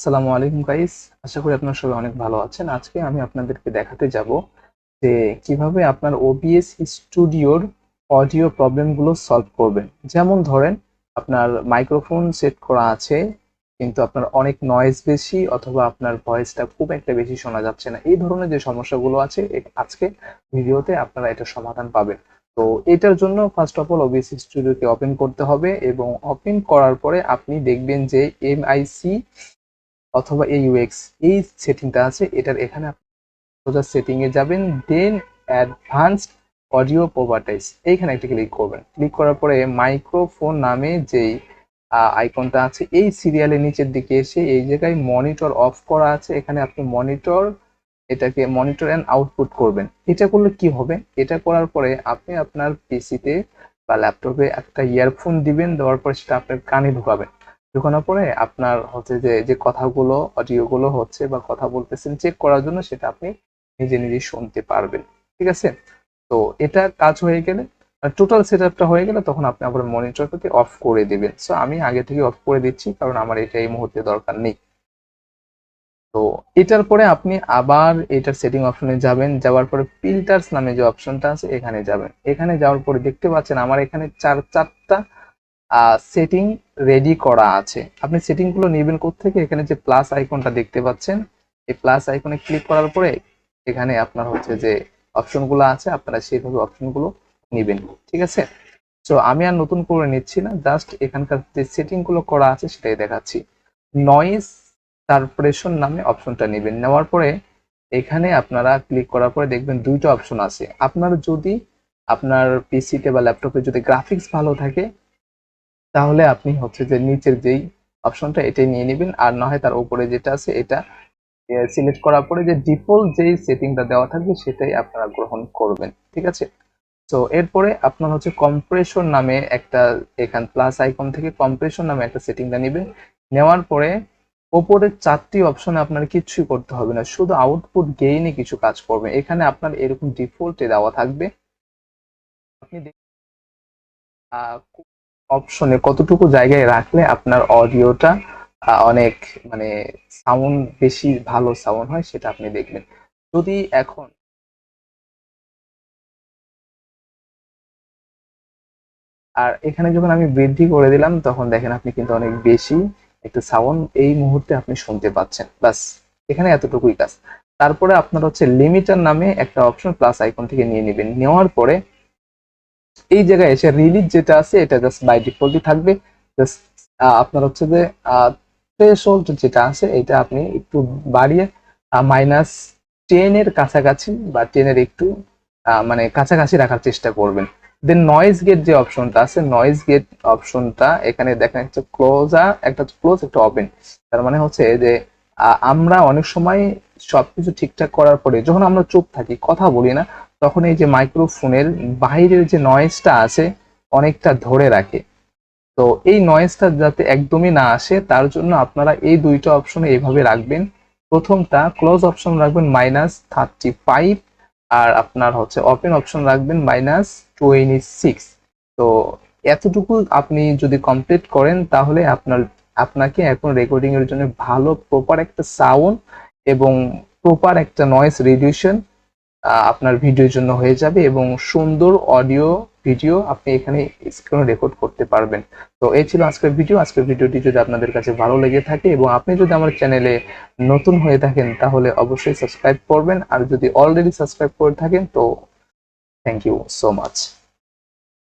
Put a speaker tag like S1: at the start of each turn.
S1: আসসালামু আলাইকুম গাইস। আশা করি আপনারা সবাই অনেক ভালো আছেন। আজকে আমি আপনাদেরকে দেখাতে যাব যে কিভাবে আপনার ওবিএস স্টুডিওর অডিও প্রবলেমগুলো সলভ করবেন। যেমন ধরেন আপনার মাইক্রোফোন সেট করা আছে কিন্তু আপনার অনেক নয়েজ বেশি অথবা আপনার ভয়েসটা খুব একটা বেশি শোনা যাচ্ছে না। এই ধরনের যে সমস্যাগুলো আছে আজকে ভিডিওতে আপনারা এটা সমাধান পাবেন। তো এটার জন্য ফার্স্ট অফ অল ওবিএস স্টুডিওকে ওপেন করতে হবে এবং ওপেন করার পরে আপনি দেখবেন যে এমআইসি অথবা এই ইউএক্স এই সেটিংটা আছে এটার এখানে আপনি সোজা সেটিং এ যাবেন, দেন অ্যাডভান্সড অডিও প্রপার্টিজ এইখানে একটা ক্লিক করবেন। ক্লিক করার পরে মাইক্রোফোন নামে যেই আইকনটা আছে এই সিরিয়ালের নিচের দিকে এসে এই জায়গায় মনিটর অফ করা আছে, এখানে আপনি এটাকে মনিটর এন্ড আউটপুট করবেন। এটা করলে কি হবে, এটা করার পরে আপনি আপনার পিসিতে বা ল্যাপটপে একটা ইয়ারফোন দিবেন, দেওয়ার পরে সেটা আপনার কানে ঢুকাবেন। ঢুকানোর পরে আপনার হচ্ছে যে যে কথাগুলো অডিওগুলো হচ্ছে বা কথা বলতেছেন চেক করার জন্য সেটা আপনি নিজে নিজে শুনতে পারবেন। ঠিক আছে? তো এটা কাজ হয়ে গেলে টোটাল সেটআপটা হয়ে গেলে তখন আপনি আবার মনিটরটাকে অফ করে দিবেন। সো আমি আগে থেকে অফ করে দিচ্ছি কারণ আমার এটা এই মুহূর্তে দরকার নেই। তো এটার পরে আপনি আবার এটার সেটিং অপশনে যাবেন, যাওয়ার পরে ফিল্টার্স নামে যে অপশনটা আছে এখানে যাবেন। এখানে যাওয়ার পরে দেখতে পাচ্ছেন আমার এখানে চারটা সেটিং রেডি করা আছে। আপনি সেটিং গুলো নেবেন কোত্থেকে, এখানে যে প্লাস আইকনটা দেখতে পাচ্ছেন এই প্লাস আইকনে ক্লিক করার পরে এখানে আপনার হচ্ছে যে অপশনগুলো আছে আপনারা সেইভাবে অপশনগুলো নেবেন। ঠিক আছে? সো আমি আর নতুন করে নিচ্ছি না, জাস্ট এখানকার যে সেটিং গুলো করা আছে সেটাই দেখাচ্ছি। নয়েজ সারপ্রেশন নামে অপশনটা নেবেন, নেওয়ার পরে এখানে আপনারা ক্লিক করার পরে দেখবেন দুইটা অপশন আছে। আপনার যদি আপনার পিসিতে বা ল্যাপটপে যদি গ্রাফিক্স ভালো থাকে তাহলে আপনি হচ্ছে যে নিচের যেই অপশনটা এটাই নিয়ে নেবেন, আর না হয় তার উপরে যেটা আছে এটা সিলেক্ট করার পরে যে ডিফল্ট যেই সেটিংটা দেওয়া থাকবে সেটাই আপনারা গ্রহণ করবেন। ঠিক আছে? তো এরপরে আপনার হচ্ছে কম্প্রেশন নামে একটা, এখান প্লাস আইকন থেকে কম্প্রেশন নামে একটা সেটিংটা নেবেন। নেওয়ার পরে ওপরের চারটি অপশনে আপনার কিছুই করতে হবে না, শুধু আউটপুট গেইনে কিছু কাজ করবে। এখানে আপনার এরকম ডিফল্টে দেওয়া থাকবে, আপনি অপশনে কতটুকু জায়গায় রাখলে আপনার অডিওটা অনেক মানে সাউন্ড বেশি ভালো সাউন্ড হয় সেটা আপনি দেখবেন। যদি এখন আর এখানে যখন আমি বৃদ্ধি করে দিলাম তখন দেখেন আপনি কিন্তু অনেক বেশি একটা সাউন্ড এই মুহূর্তে আপনি শুনতে পাচ্ছেন। বাস এখানে এতটুকুই কাজ। তারপরে আপনার হচ্ছে লিমিটার নামে একটা অপশন প্লাস আইকন থেকে নিয়ে নেবেন। নেওয়ার পরে এই জায়গায় এসে রিলিজ যেটা আছে এটা জাস্ট বাই ডিফল্টই থাকবে। জাস্ট আপনার হচ্ছে যে থ্রেশহোল্ড যেটা আছে এটা আপনি একটু বাড়িয়ে -10 এর কাছাকাছি বা 10 এর একটু মানে কাছাকাছি রাখার চেষ্টা করবেন। দেন নয়েজ গেট যে অপশনটা আছে নয়েজ গেট অপশনটা এখানে দেখেন একটা একটা ক্লোজ একটা ওপেন। তার মানে হচ্ছে যে আমরা অনেক সময় সবকিছু ঠিকঠাক করার পরে যখন আমরা চুপ থাকি কথা বলি না, তখন এই যে মাইক্রোফোনের বাইরের যে নয়েজটা আছে অনেকটা ধরে রাখে। তো এই নয়েজটা যাতে একদমই না আসে তার জন্য আপনারা এই দুইটা অপশনে এইভাবে রাখবেন। প্রথমটা ক্লোজ অপশন রাখবেন -35, আর আপনার হচ্ছে ওপেন অপশন রাখবেন -26। তো এতটুকু আপনি যদি কমপ্লিট করেন তাহলে আপনাকে এখন রেকর্ডিং এর জন্য ভালো প্রপার একটা সাউন্ড এবং প্রপার একটা নয়েজ রিডিউশন আপনার ভিডিওর জন্য হয়ে যাবে এবং সুন্দর অডিও ভিডিও আপনি এখানে স্ক্রিনে রেকর্ড করতে পারবেন। তো এই ছিল আজকের ভিডিও। আজকের ভিডিওটি যদি আপনাদের কাছে ভালো লেগে থাকে এবং আপনি যদি আমার চ্যানেলে নতুন হয়ে থাকেন তাহলে অবশ্যই সাবস্ক্রাইব করবেন, আর যদি অলরেডি সাবস্ক্রাইব করে থাকেন তো থ্যাংক ইউ সো মাচ।